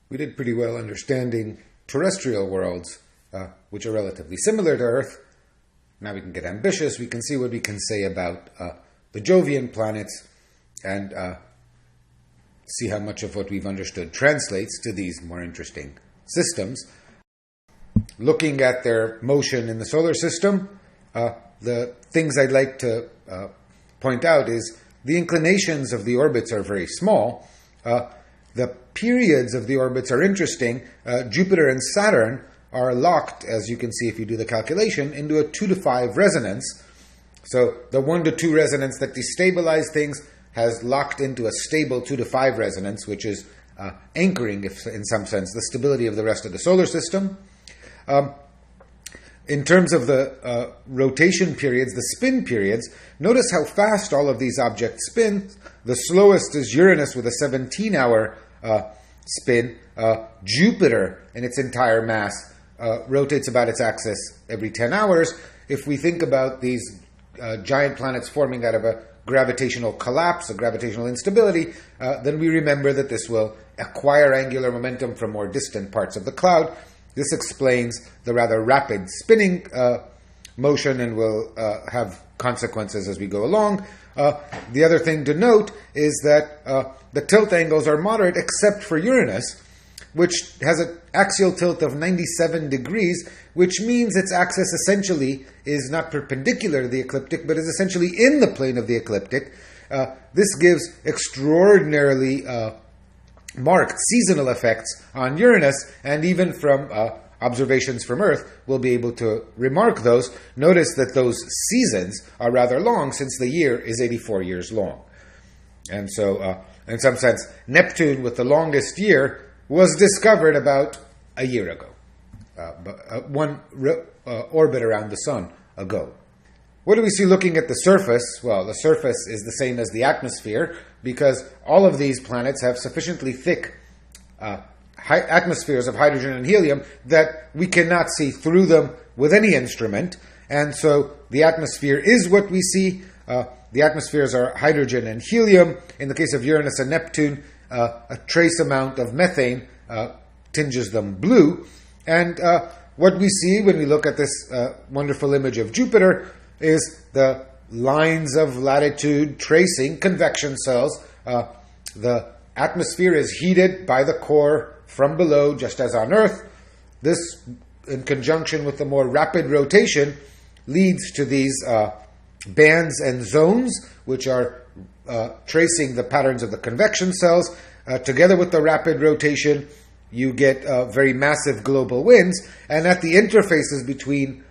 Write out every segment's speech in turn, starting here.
we did pretty well understanding terrestrial worlds, which are relatively similar to Earth. Now we can get ambitious. We can see what we can say about the Jovian planets and see how much of what we've understood translates to these more interesting systems. Looking at their motion in the solar system, the things I'd like to point out is the inclinations of the orbits are very small. The periods of the orbits are interesting. Jupiter and Saturn are locked, as you can see if you do the calculation, into a 2-to-5 resonance. So the 1-to-2 resonance that destabilized things has locked into a stable 2-to-5 resonance, which is anchoring, in some sense, the stability of the rest of the solar system. In terms of the rotation periods, the spin periods, notice how fast all of these objects spin. The slowest is Uranus with a 17-hour spin. Jupiter, in its entire mass, rotates about its axis every 10 hours. If we think about these giant planets forming out of a gravitational collapse, a gravitational instability, then we remember that this will acquire angular momentum from more distant parts of the cloud. This explains the rather rapid spinning motion and will have consequences as we go along. The other thing to note is that the tilt angles are moderate except for Uranus, which has an axial tilt of 97 degrees, which means its axis essentially is not perpendicular to the ecliptic, but is essentially in the plane of the ecliptic. This gives extraordinarily marked seasonal effects on Uranus, and even from observations from Earth, we'll be able to remark those. Notice that those seasons are rather long, since the year is 84 years long. And so, in some sense, Neptune, with the longest year, was discovered about a year ago, one orbit around the Sun ago. What do we see looking at the surface? Well, the surface is the same as the atmosphere, because all of these planets have sufficiently thick atmospheres of hydrogen and helium that we cannot see through them with any instrument. And so the atmosphere is what we see. The atmospheres are hydrogen and helium. In the case of Uranus and Neptune, a trace amount of methane tinges them blue. And what we see when we look at this wonderful image of Jupiter is the lines of latitude tracing convection cells. The atmosphere is heated by the core from below, just as on Earth. This, in conjunction with the more rapid rotation, leads to these bands and zones, which are tracing the patterns of the convection cells. Together with the rapid rotation, you get very massive global winds, and at the interfaces between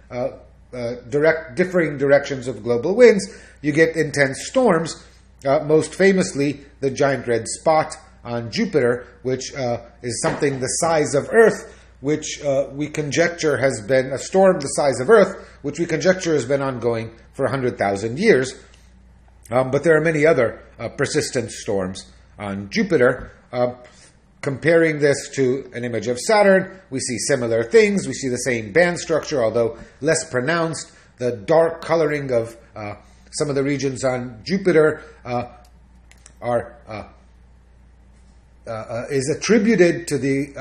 differing directions of global winds, you get intense storms, most famously the giant red spot on Jupiter, which is something the size of Earth, which we conjecture has been a storm the size of Earth, which we conjecture has been ongoing for 100,000 years. But there are many other persistent storms on Jupiter. Comparing this to an image of Saturn, we see similar things. We see the same band structure, although less pronounced. The dark coloring of some of the regions on Jupiter is attributed to the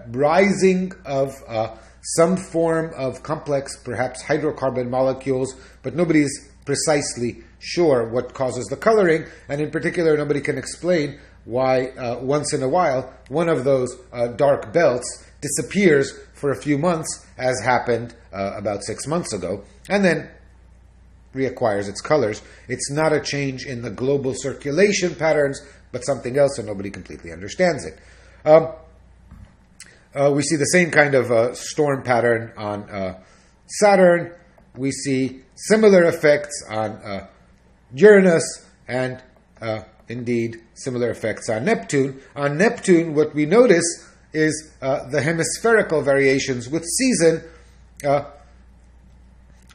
rising of some form of complex, perhaps hydrocarbon molecules, but nobody's precisely sure what causes the coloring, and in particular, nobody can explain why once in a while one of those dark belts disappears for a few months, as happened about 6 months ago, and then reacquires its colors. It's not a change in the global circulation patterns, but something else, and nobody completely understands it. We see the same kind of storm pattern on Saturn. We see similar effects on Uranus, and indeed similar effects on Neptune. On Neptune, what we notice is the hemispherical variations with season.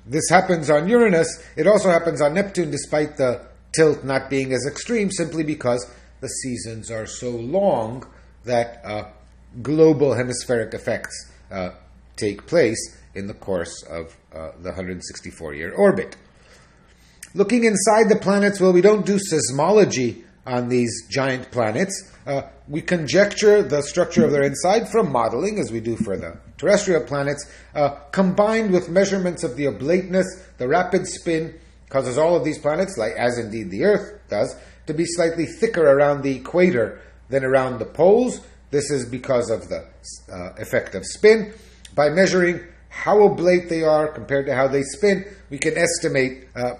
This happens on Uranus. It also happens on Neptune, despite the tilt not being as extreme, simply because the seasons are so long that global hemispheric effects take place in the course of the 164-year orbit. Looking inside the planets, well, we don't do seismology on these giant planets. We conjecture the structure of their inside from modeling, as we do for the terrestrial planets, combined with measurements of the oblateness. The rapid spin causes all of these planets, like as indeed the Earth does, to be slightly thicker around the equator than around the poles. This is because of the effect of spin. By measuring how oblate they are compared to how they spin, we can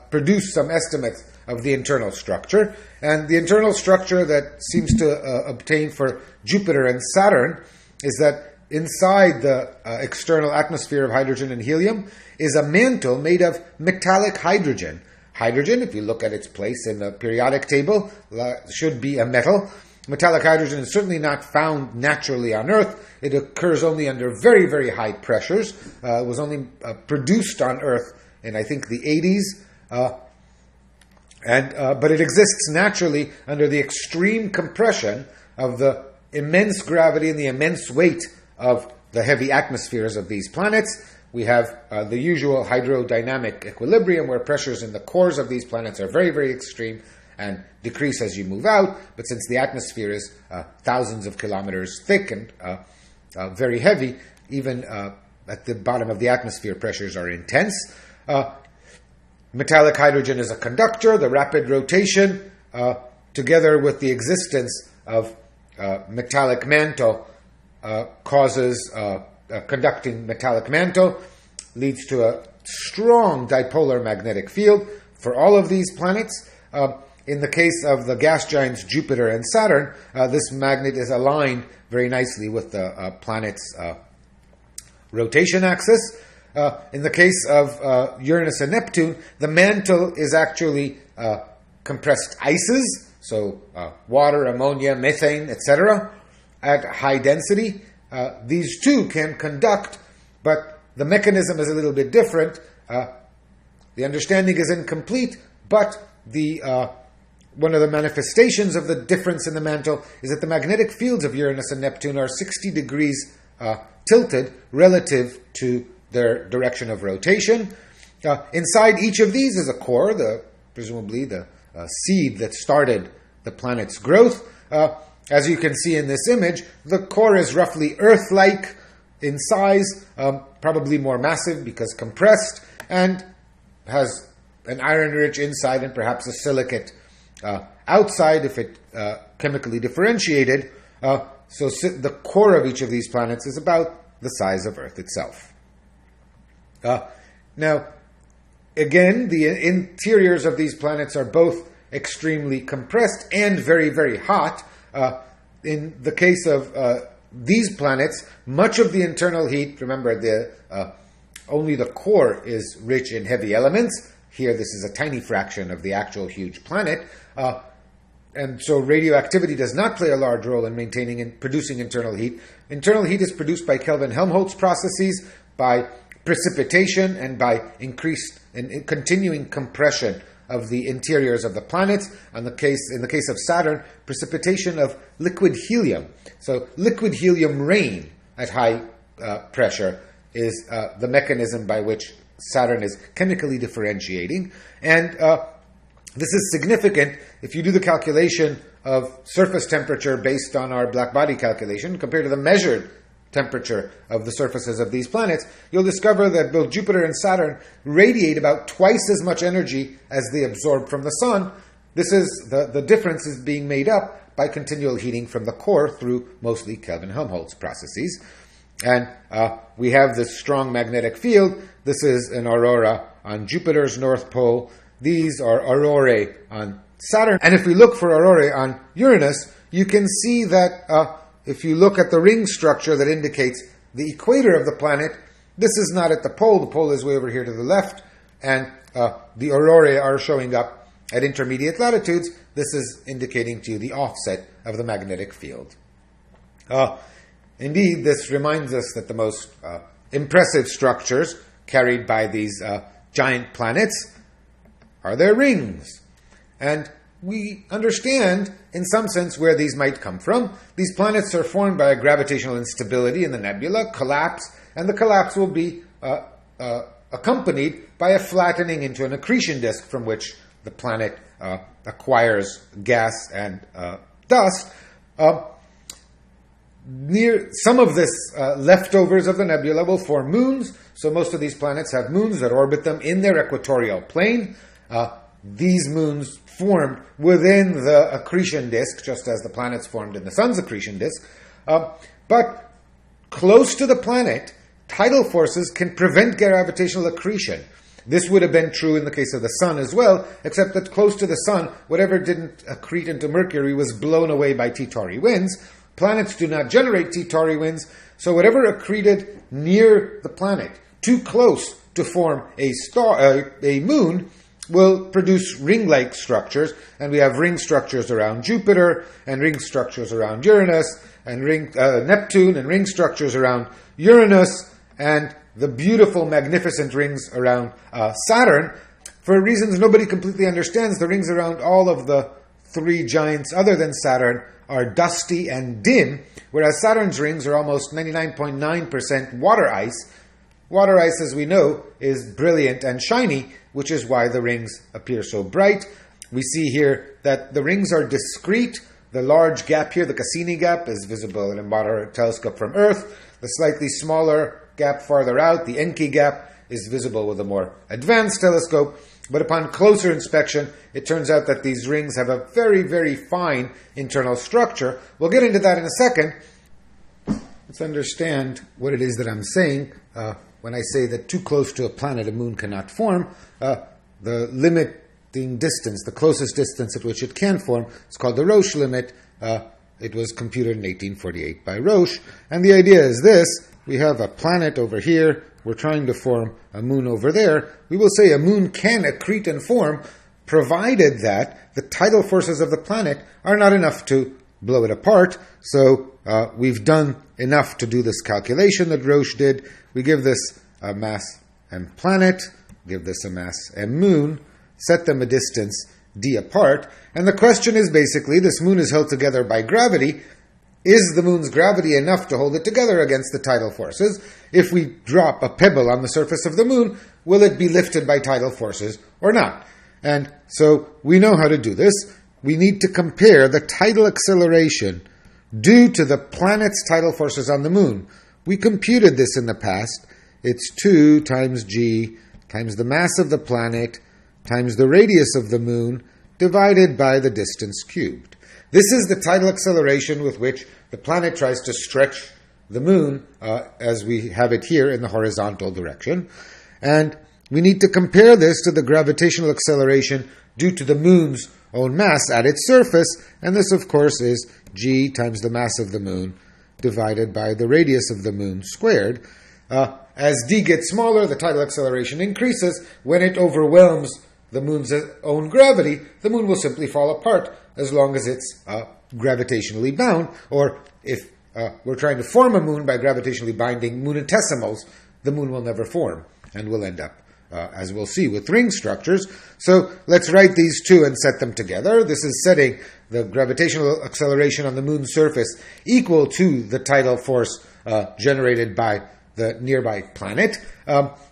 produce some estimates of the internal structure. And the internal structure that seems to obtain for Jupiter and Saturn is that inside the external atmosphere of hydrogen and helium is a mantle made of metallic hydrogen. Hydrogen, if you look at its place in the periodic table, should be a metal. Metallic hydrogen is certainly not found naturally on Earth. It occurs only under very, very high pressures. It was only produced on Earth in, I think, the 80s. But it exists naturally under the extreme compression of the immense gravity and the immense weight of the heavy atmospheres of these planets. We have the usual hydrodynamic equilibrium where pressures in the cores of these planets are very, very extreme and decrease as you move out. But since the atmosphere is thousands of kilometers thick and very heavy, even at the bottom of the atmosphere, pressures are intense. Metallic hydrogen is a conductor. The rapid rotation, together with the existence of metallic mantle, causes a conducting metallic mantle, leads to a strong dipolar magnetic field for all of these planets. In the case of the gas giants Jupiter and Saturn, this magnet is aligned very nicely with the planet's rotation axis. In the case of Uranus and Neptune, the mantle is actually compressed ices, so water, ammonia, methane, etc., at high density. These too can conduct, but the mechanism is a little bit different. The understanding is incomplete, but one of the manifestations of the difference in the mantle is that the magnetic fields of Uranus and Neptune are 60 degrees tilted relative to their direction of rotation. Inside each of these is a core, presumably the seed that started the planet's growth. As you can see in this image, the core is roughly Earth-like in size, probably more massive because compressed, and has an iron-rich inside and perhaps a silicate outside if it chemically differentiated. So the core of each of these planets is about the size of Earth itself. Now, again, the interiors of these planets are both extremely compressed and very, very hot. In the case of these planets, much of the internal heat, remember, only the core is rich in heavy elements. Here, this is a tiny fraction of the actual huge planet. And so radioactivity does not play a large role in maintaining and producing internal heat. Internal heat is produced by Kelvin-Helmholtz processes, by precipitation, and by increased and continuing compression of the interiors of the planets. In the case of Saturn, precipitation of liquid helium. So liquid helium rain at high pressure is the mechanism by which Saturn is chemically differentiating. And this is significant if you do the calculation of surface temperature based on our black body calculation compared to the measured temperature of the surfaces of these planets. You'll discover that both Jupiter and Saturn radiate about twice as much energy as they absorb from the sun. This is the difference is being made up by continual heating from the core through mostly Kelvin-Helmholtz processes. And we have this strong magnetic field. This is an aurora on Jupiter's north pole. These are aurorae on Saturn. And if we look for aurorae on Uranus, you can see that if you look at the ring structure that indicates the equator of the planet, this is not at the pole. The pole is way over here to the left. And the aurorae are showing up at intermediate latitudes. This is indicating to you the offset of the magnetic field. Indeed, this reminds us that the most impressive structures carried by these giant planets are their rings. And we understand, in some sense, where these might come from. These planets are formed by a gravitational instability in the nebula, collapse, and the collapse will be accompanied by a flattening into an accretion disk from which the planet acquires gas and dust. Near some of this leftovers of the nebula will form moons. So most of these planets have moons that orbit them in their equatorial plane. These moons formed within the accretion disk, just as the planets formed in the sun's accretion disk. But close to the planet, tidal forces can prevent gravitational accretion. This would have been true in the case of the sun as well, except that close to the sun, whatever didn't accrete into Mercury was blown away by T-Tauri winds. Planets do not generate T-Tauri winds, so whatever accreted near the planet, too close to form a moon, will produce ring-like structures, and we have ring structures around Jupiter, and ring structures around Uranus, and Neptune, and ring structures around Uranus, and the beautiful, magnificent rings around Saturn. For reasons nobody completely understands, the rings around all of the three giants other than Saturn are dusty and dim, whereas Saturn's rings are almost 99.9% water ice. Water ice, as we know, is brilliant and shiny, which is why the rings appear so bright. We see here that the rings are discrete. The large gap here, the Cassini gap, is visible in a moderate telescope from Earth. The slightly smaller gap farther out, the Encke gap, is visible with a more advanced telescope. But upon closer inspection, it turns out that these rings have a very, very fine internal structure. We'll get into that in a second. Let's understand what it is that I'm saying when I say that too close to a planet a moon cannot form. The limiting distance, the closest distance at which it can form, is called the Roche limit. It was computed in 1848 by Roche. And the idea is this. We have a planet over here. We're trying to form a moon over there. We will say a moon can accrete and form, provided that the tidal forces of the planet are not enough to blow it apart. So we've done enough to do this calculation that Roche did. We give this a mass m planet, give this a mass m moon, set them a distance d apart, and the question is basically, this moon is held together by gravity. Is the moon's gravity enough to hold it together against the tidal forces? If we drop a pebble on the surface of the moon, will it be lifted by tidal forces or not? And so we know how to do this. We need to compare the tidal acceleration due to the planet's tidal forces on the moon. We computed this in the past. It's 2 times g times the mass of the planet times the radius of the moon divided by the distance cubed. This is the tidal acceleration with which the planet tries to stretch the moon as we have it here in the horizontal direction. And we need to compare this to the gravitational acceleration due to the moon's own mass at its surface. And this, of course, is g times the mass of the moon divided by the radius of the moon squared. As d gets smaller, the tidal acceleration increases. When it overwhelms the moon's own gravity, the moon will simply fall apart as long as it's gravitationally bound. Or if we're trying to form a moon by gravitationally binding moonetesimals, the moon will never form and will end up, as we'll see, with ring structures. So let's write these two and set them together. This is setting the gravitational acceleration on the moon's surface equal to the tidal force generated by the nearby planet,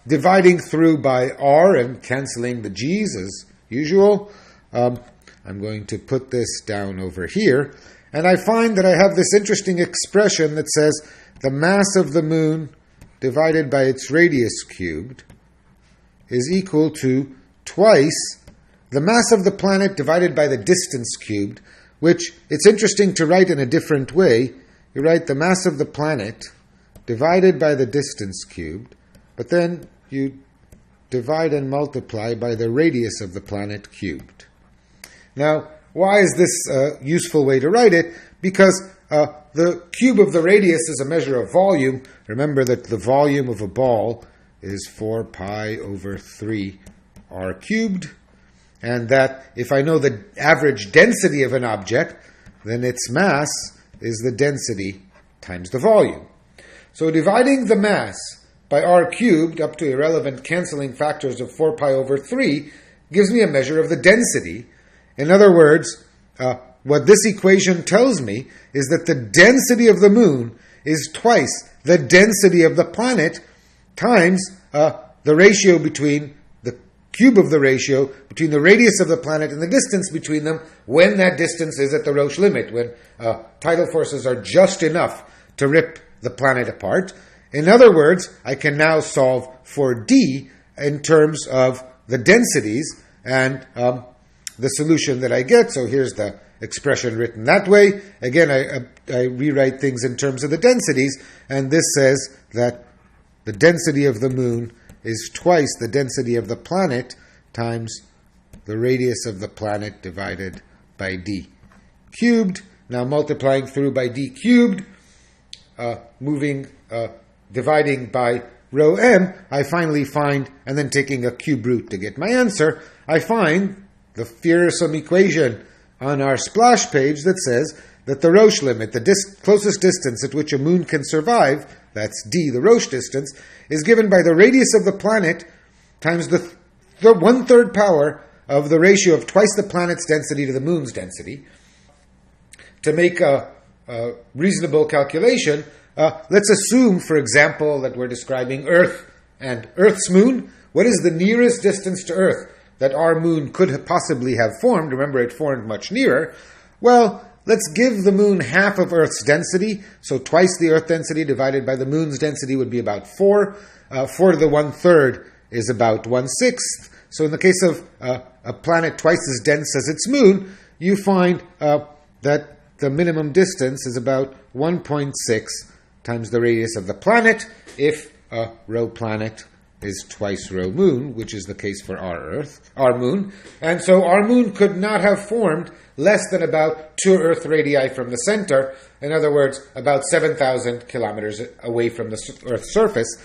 dividing through by r and canceling the g's as usual. I'm going to put this down over here, and I find that I have this interesting expression that says the mass of the moon divided by its radius cubed is equal to twice the mass of the planet divided by the distance cubed, which it's interesting to write in a different way. You write the mass of the planet divided by the distance cubed, but then you divide and multiply by the radius of the planet cubed. Now, why is this a useful way to write it? Because the cube of the radius is a measure of volume. Remember that the volume of a ball is 4 pi over 3 r cubed, and that if I know the average density of an object, then its mass is the density times the volume. So dividing the mass by r cubed up to irrelevant canceling factors of 4 pi over 3 gives me a measure of the density. In other words, what this equation tells me is that the density of the moon is twice the density of the planet times the ratio between the cube of the ratio between the radius of the planet and the distance between them when that distance is at the Roche limit, when tidal forces are just enough to rip the planet apart. In other words, I can now solve for D in terms of the densities and the solution that I get. So here's the expression written that way. Again, I rewrite things in terms of the densities, and this says that the density of the moon is twice the density of the planet times the radius of the planet divided by d cubed. Now multiplying through by d cubed, dividing by rho m, I finally find, and then taking a cube root to get my answer, I find the fearsome equation on our splash page that says that the Roche limit, the closest distance at which a moon can survive, that's d, the Roche distance, is given by the radius of the planet times the 1/3 power of the ratio of twice the planet's density to the moon's density. To make a reasonable calculation, let's assume, for example, that we're describing Earth and Earth's moon. What is the nearest distance to Earth that our moon could possibly have formed? Remember, it formed much nearer. Well, let's give the moon half of Earth's density, so twice the Earth density divided by the moon's density would be about 4. 4 to the 1/3 is about 1/6. So in the case of a planet twice as dense as its moon, you find that the minimum distance is about 1.6 times the radius of the planet if rho planet is twice rho moon, which is the case for our moon. And so our moon could not have formed less than about 2 Earth radii from the center. In other words, about 7,000 kilometers away from the Earth's surface.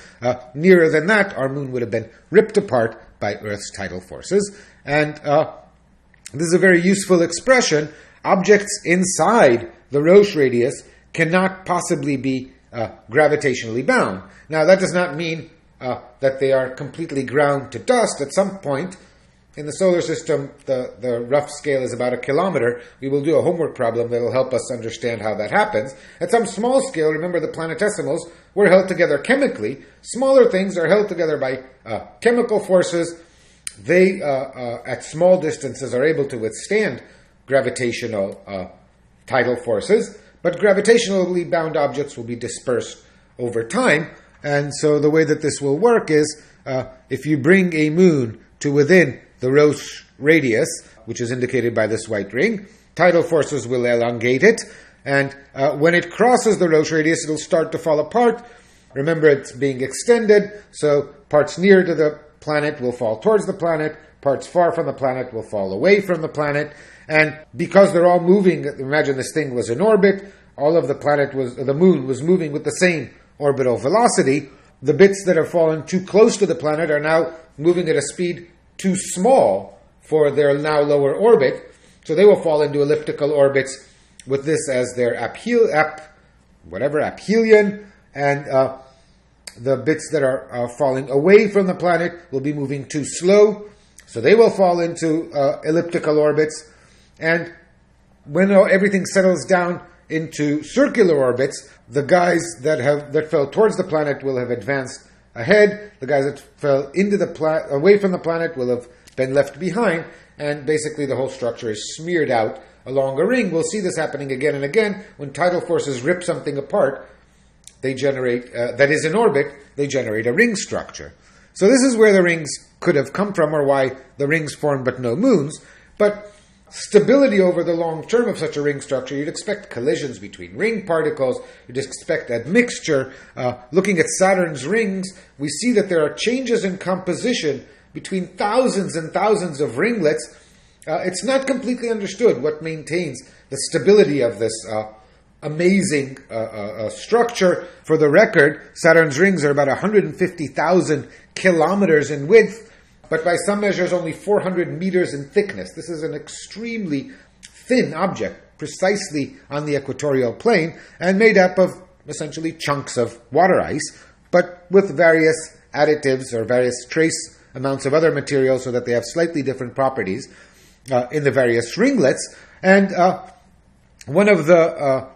Nearer than that, our moon would have been ripped apart by Earth's tidal forces. And this is a very useful expression. Objects inside the Roche radius cannot possibly be gravitationally bound. Now, that does not mean that they are completely ground to dust. At some point in the solar system, the rough scale is about 1 kilometer. We will do a homework problem that will help us understand how that happens. At some small scale, remember the planetesimals were held together chemically. Smaller things are held together by chemical forces. They, at small distances, are able to withstand gravitational tidal forces, but gravitationally bound objects will be dispersed over time. And so the way that this will work is if you bring a moon to within the Roche radius, which is indicated by this white ring, tidal forces will elongate it, and when it crosses the Roche radius, it'll start to fall apart. Remember, it's being extended, so parts near to the planet will fall towards the planet, parts far from the planet will fall away from the planet, and because they're all moving, imagine this thing was in orbit, all of the moon was moving with the same orbital velocity. The bits that have fallen too close to the planet are now moving at a speed too small for their now lower orbit, so they will fall into elliptical orbits with this as their aphelion, and the bits that are falling away from the planet will be moving too slow, so they will fall into elliptical orbits. And when everything settles down into circular orbits, the guys that fell towards the planet will have advanced ahead. The guys that fell away from the planet will have been left behind, and basically the whole structure is smeared out along a ring. We'll see this happening again and again. When tidal forces rip something apart, they generate, that is in orbit, they generate a ring structure. So this is where the rings could have come from, or why the rings form but no moons. But stability over the long term of such a ring structure, you'd expect collisions between ring particles, you'd expect admixture. Looking at Saturn's rings, we see that there are changes in composition between thousands and thousands of ringlets. It's not completely understood what maintains the stability of this amazing structure. For the record, Saturn's rings are about 150,000 kilometers in width, but by some measures only 400 meters in thickness. This is an extremely thin object, precisely on the equatorial plane, and made up of essentially chunks of water ice, but with various additives or various trace amounts of other materials so that they have slightly different properties in the various ringlets. And one of the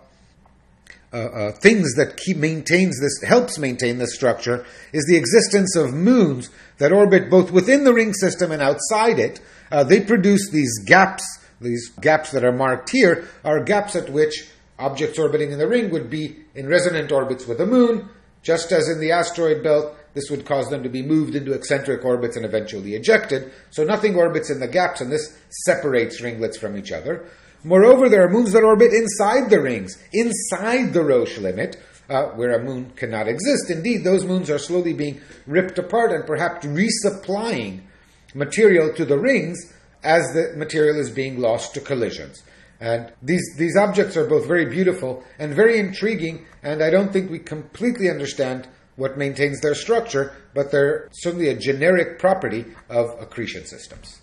things that helps maintain this structure is the existence of moons that orbit both within the ring system and outside it. They produce these gaps. These gaps that are marked here are gaps at which objects orbiting in the ring would be in resonant orbits with the moon. Just as in the asteroid belt, this would cause them to be moved into eccentric orbits and eventually ejected. So nothing orbits in the gaps, and this separates ringlets from each other. Moreover, there are moons that orbit inside the rings, inside the Roche limit, where a moon cannot exist. Indeed, those moons are slowly being ripped apart and perhaps resupplying material to the rings as the material is being lost to collisions. And these objects are both very beautiful and very intriguing, and I don't think we completely understand what maintains their structure, but they're certainly a generic property of accretion systems.